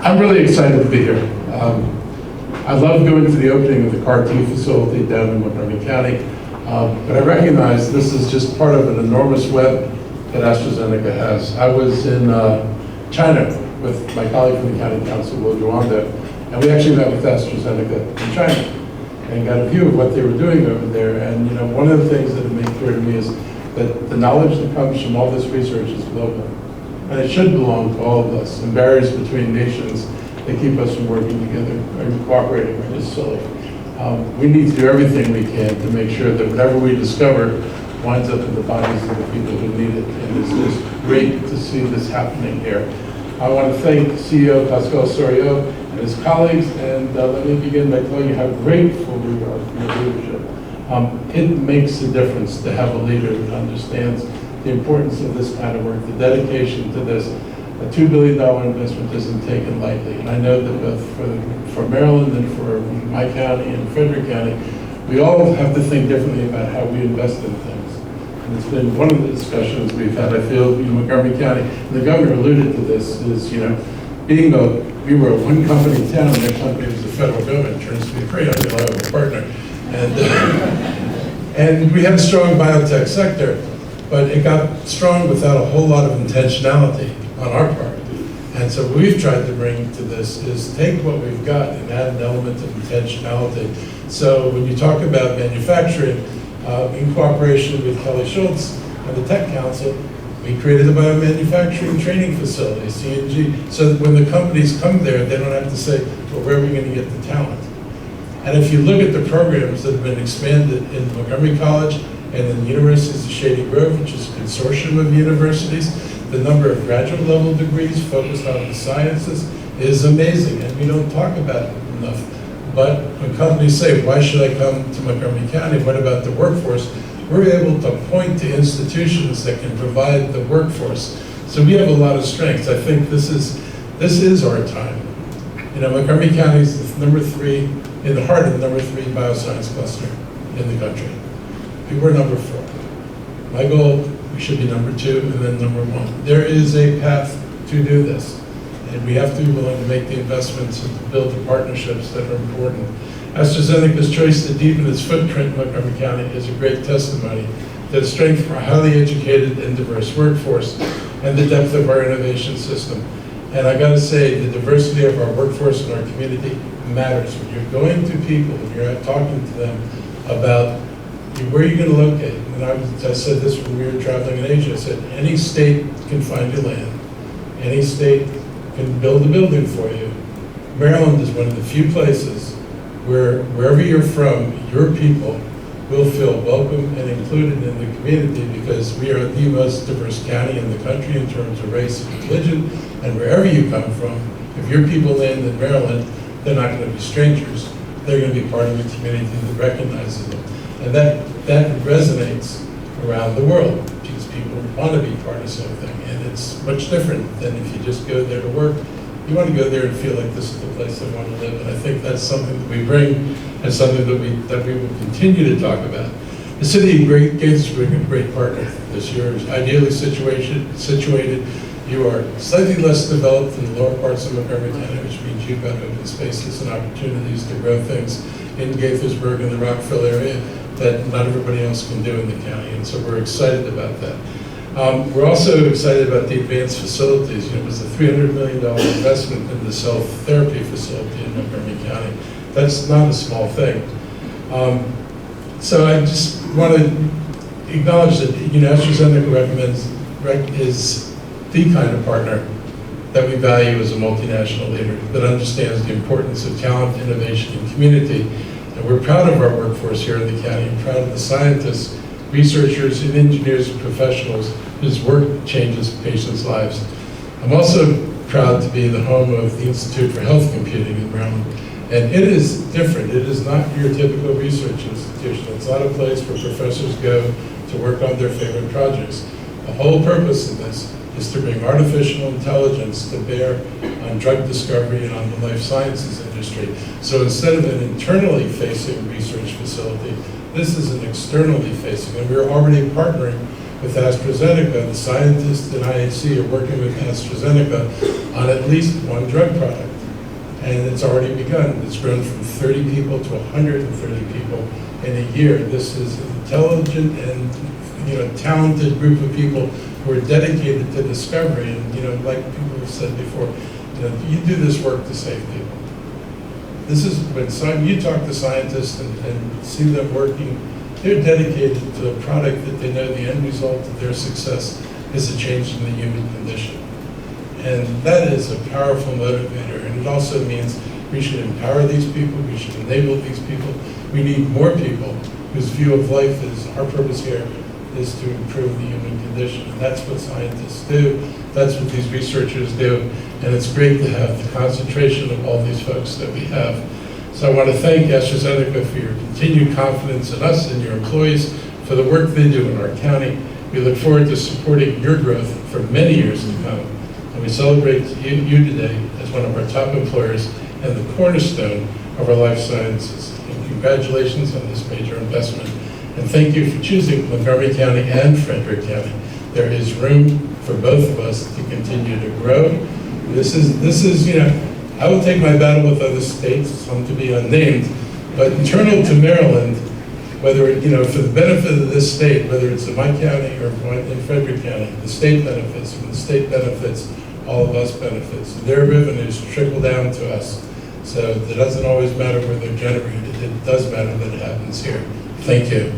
I'm really excited to be here. I love going to the opening of the CAR T facility down in Montgomery County, but I recognize this is just part of an enormous web that AstraZeneca has. I was in China with my colleague from the County Council, Will Juanda, and we actually met with AstraZeneca in China and got a view of what they were doing over there. And you know, one of the things that it made clear to me is that the knowledge that comes from all this research is global. And it should belong to all of us. And barriers between nations that keep us from working together and cooperating are just silly. We need to do everything we can to make sure that whatever we discover winds up in the bodies of the people who need it. And it's just great to see this happening here. I want to thank CEO Pascal Soriot and his colleagues, and let me begin by telling you how grateful we are for your leadership. It makes a difference to have a leader that understands the importance of this kind of work, the dedication to this. A $2 billion investment isn't taken lightly. And I know that both for Maryland and for my county and Frederick County, we all have to think differently about how we invest in things. And it's been one of the discussions we've had. I feel in Montgomery County, and the governor alluded to this, is, you know, we were a one company town, and that company was the federal government, turns to be a very unreliable partner. And we had a strong biotech sector, but it got strong without a whole lot of intentionality on our part. And so what we've tried to bring to this is take what we've got and add an element of intentionality. So when you talk about manufacturing, in cooperation with Kelly Schultz and the Tech Council, we created a biomanufacturing training facility, C&G, so that when the companies come there, they don't have to say, well, where are we going to get the talent? And if you look at the programs that have been expanded in Montgomery College and in the Universities of Shady Grove, which is a consortium of universities, the number of graduate level degrees focused on the sciences is amazing, and we don't talk about it enough. But when companies say, why should I come to Montgomery County? What about the workforce? We're able to point to institutions that can provide the workforce. So we have a lot of strengths. I think this is our time. You know, Montgomery County is number 3, in the heart of the number 3 bioscience cluster in the country. We're number 4. My goal, we should be number 2 and then number 1. There is a path to do this, and we have to be willing to make the investments and to build the partnerships that are important. AstraZeneca's choice to deepen its footprint in Montgomery County is a great testimony to the strength of our highly educated and diverse workforce and the depth of our innovation system. And I gotta say, the diversity of our workforce and our community matters. When you're going to people and you're talking to them about where are you going to locate? And I said this when we were traveling in Asia. I said, any state can find you land. Any state can build a building for you. Maryland is one of the few places where wherever you're from, your people will feel welcome and included in the community, because we are the most diverse county in the country in terms of race and religion. And wherever you come from, if your people land in Maryland, they're not going to be strangers. They're going to be part of a community that recognizes them. And that resonates around the world, because people want to be part of something. And it's much different than if you just go there to work. You want to go there and feel like this is the place I want to live. And I think that's something that we bring, and something that we will continue to talk about. The city of Gaithersburg is a great partner this year. Is ideally situated. You are slightly less developed in the lower parts of Montgomery County, which means you've got open spaces and opportunities to grow things in Gaithersburg and the Rockville area that not everybody else can do in the county, and so we're excited about that. We're also excited about the advanced facilities. You know, it was a $300 million investment in the cell therapy facility in Montgomery County. That's not a small thing. So I just want to acknowledge that, you know, AstraZeneca is the kind of partner that we value as a multinational leader that understands the importance of talent, innovation, and community. And we're proud of our workforce here in the county, and proud of the scientists, researchers, and engineers and professionals whose work changes patients' lives. I'm also proud to be the home of the Institute for Health Computing in Maryland. And it is different. It is not your typical research institution. It's not a place where professors go to work on their favorite projects. The whole purpose of this is to bring artificial intelligence to bear on drug discovery and on the life sciences industry. So instead of an internally facing research facility, this is an externally facing, and we're already partnering with AstraZeneca. The scientists in IHC are working with AstraZeneca on at least one drug product. And it's already begun. It's grown from 30 people to 130 people in a year. This is an intelligent and talented group of people who are dedicated to discovery. And like people have said before, you do this work to save people. This is when you talk to scientists and see them working, they're dedicated to a product that they know the end result of their success is a change in the human condition. And that is a powerful motivator. And it also means we should empower these people, we should enable these people. We need more people whose view of life is, our purpose here is to improve the human condition. And that's what scientists do, that's what these researchers do, and it's great to have the concentration of all these folks that we have. So I want to thank AstraZeneca for your continued confidence in us and your employees, for the work they do in our county. We look forward to supporting your growth for many years to come. And we celebrate you today as one of our top employers and the cornerstone of our life sciences. And congratulations on this major investment. And thank you for choosing Montgomery County and Frederick County. There is room for both of us to continue to grow. This is, I will take my battle with other states, some to be unnamed, but internal to Maryland, whether, for the benefit of this state, whether it's in my county or in Frederick County, the state benefits. When the state benefits, all of us benefits. Their revenues trickle down to us. So it doesn't always matter where they're generated. It does matter that it happens here. Thank you.